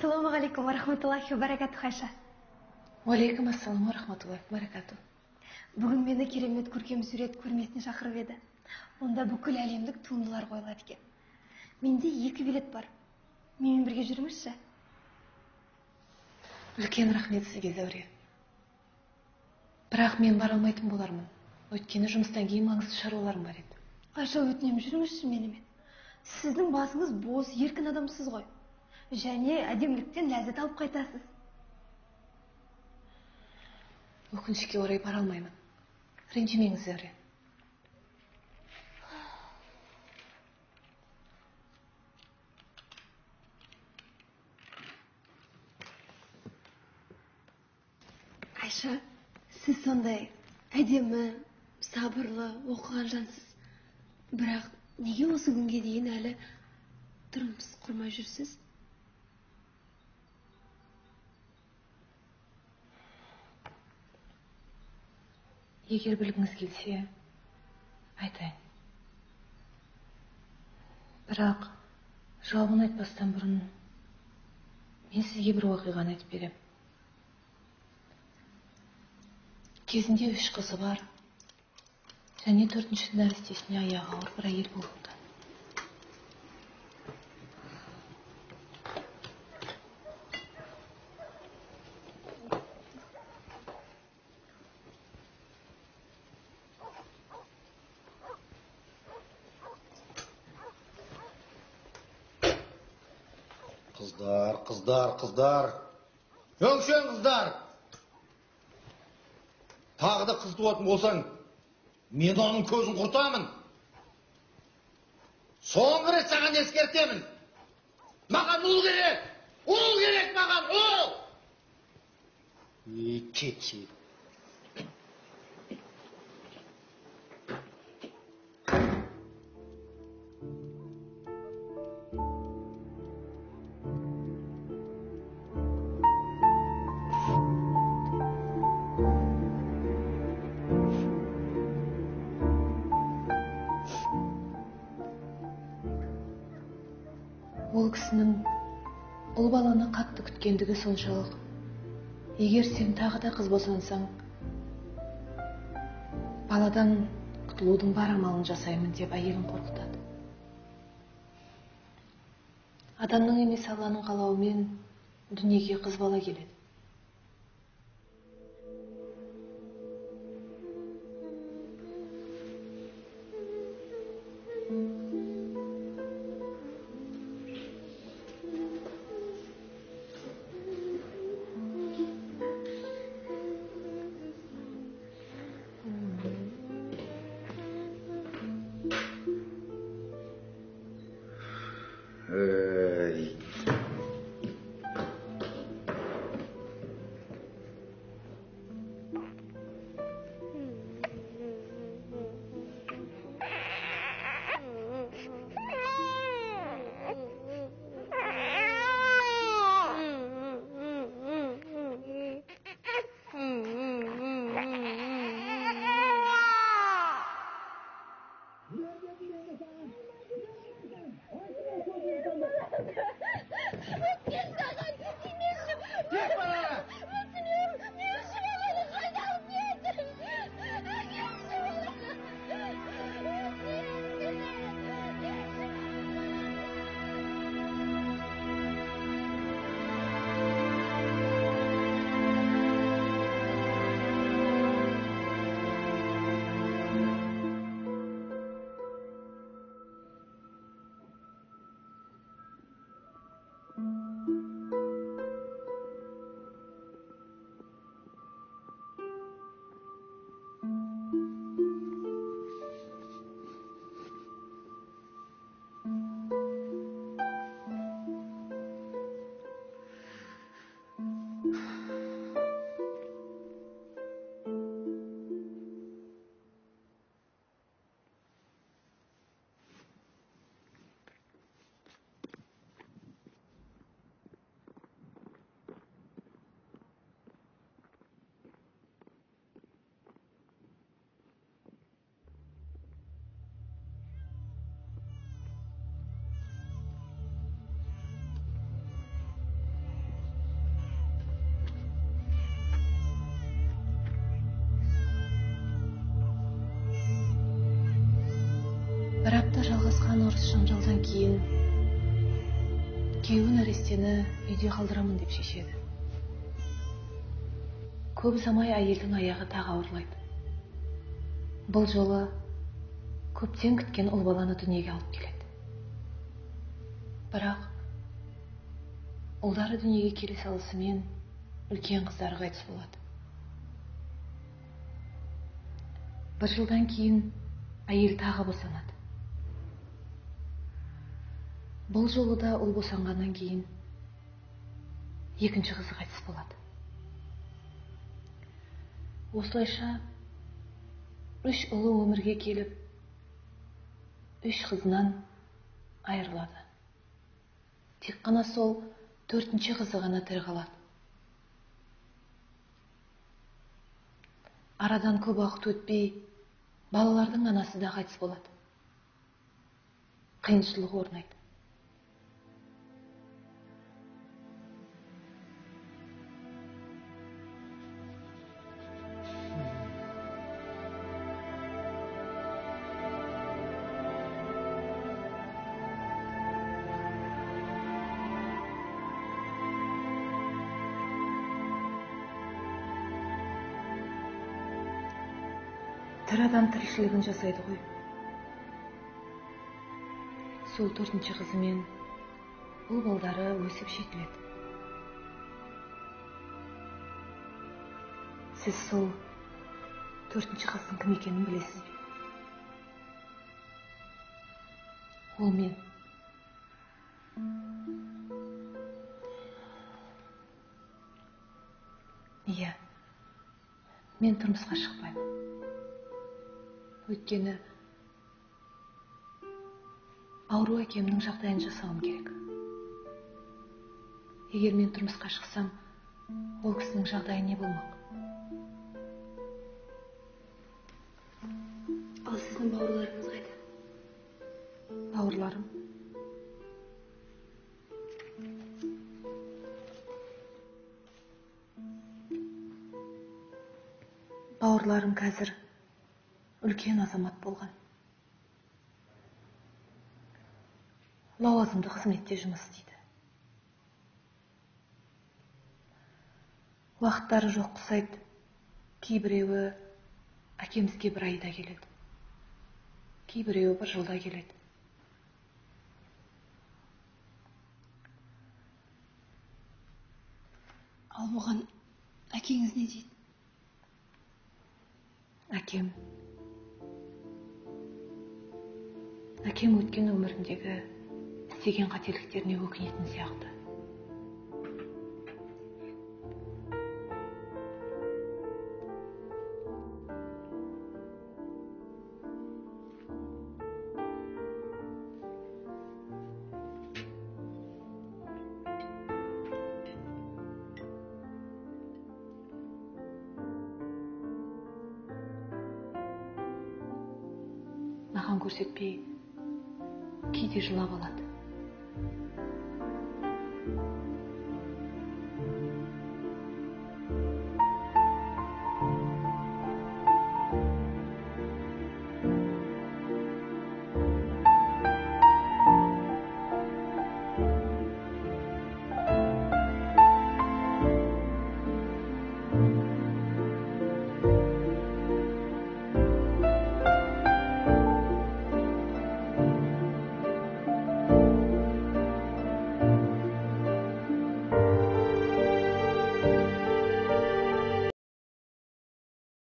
Ассалаумағалейкум ва рахматуллахи ва баракатух, Айша. Уалейкум ассалам ва рахматуллахи ва баракатух. Бүгін мені керемет көркем сурет көрмесіне шақырып еді. Онда бүкіл әлемдік туындылар қойылады екен. Менде 2 билет бар. Менімен бірге жүріңізші. Үлкен рахмет сізге, Зәуре. Бірақ мен бара алмайтын болармын. Өйткені жұмыстан кейін маңызды шаруаларым бар еді. Айша, өтінемін, жүріңізші менімен. Сіздің басыңыз бос, еркін адамсыз ғой. Және әдеміліктен ләззат алып қайтасыз. Өкінішке орай бара алмаймын. Ренжімеңіз, Зәуре. Айша, сіз сондай әдемі, сабырлы, оқыған жансыз. Бірақ неге осы күнге дейін әлі тұрмыс құрмай жүрсіз? Егер білгіңіз келсе, айтайын. Бірақ жауабын айтпастан бұрын мен сізге бір уақиғаны айтып берем. Кезінде 3 қызы бар, және 4-ші нәрестесіне аяғы ауыр бір әйел болыпты. Қыздар. Өңшен қыздар. Тағы да қыз туатын болсаң, мен оның көзін құртамын. Соңғы рет саған ескертемін. Маған ұл керек. Ұл керек маған, ұл. Кетші. Ол кісінің ұл баланы қатты күткендігі соншалық. Егер сен тағы да қыз босансаң, баладан құтылудың бар амалын жасаймын деп әйелін қорқытады. Адамның емес Алланың қалауымен дүниеге қыз бала келеді. бір апта жалғасқан ұрыс жанжалдан кейін күйеуі нәрестені үйде қалдырамын деп шешеді. Көп ұзамай әйелдің аяғы тағы ауырлайды. Бұл жолы көптен күткен ұл баланы дүниеге алып келеді. Бірақ ұлдары дүниеге келе салысымен үлкен қыздары қайтыс болады. Бір жылдан кейін әйел тағы босанады. Бұл жолы да ұл босанғаннан кейін екінші қызы қайтыс болады. Осылайша 3 ұлы өмірге келіп, 3 қызынан айырылады. Тек қана сол 4-ші қызы ғана тірі қалады. Арадан көп уақыт өтпей, балалардың анасы да қайтыс болады. Қиыншылық орнайды. Тірі адам тіршілігін жасайды ғой. Сол 4-ші қызымен ұл балдары өсіп жетіледі. Сіз сол 4-ші қыздың кім екенін білесіз бе? Ол мен. Иә, мен тұрмысқа шықпаймын. Өйткені ауру әкемнің жағдайын жасауым керек. Егер мен тұрмысқа шықсам, ол кісінің жағдайы не болмақ? Ал сіздің бауырларыңыз қайда? Бауырларым? Бауырларым қазір үлкен азамат болған. Лауазымды қызметте жұмыс істейді. Уақыттары жоқ құсайды. Кейбіреуі әкемізге 1 айда келеді. Кейбіреуі 1 жылда келеді. Ал бұған әкеңіз не дейді? Әкем өткен өміріндегі істеген қателіктеріне өкінетін сияқты. Маған көрсетпей, кейде жылап алады.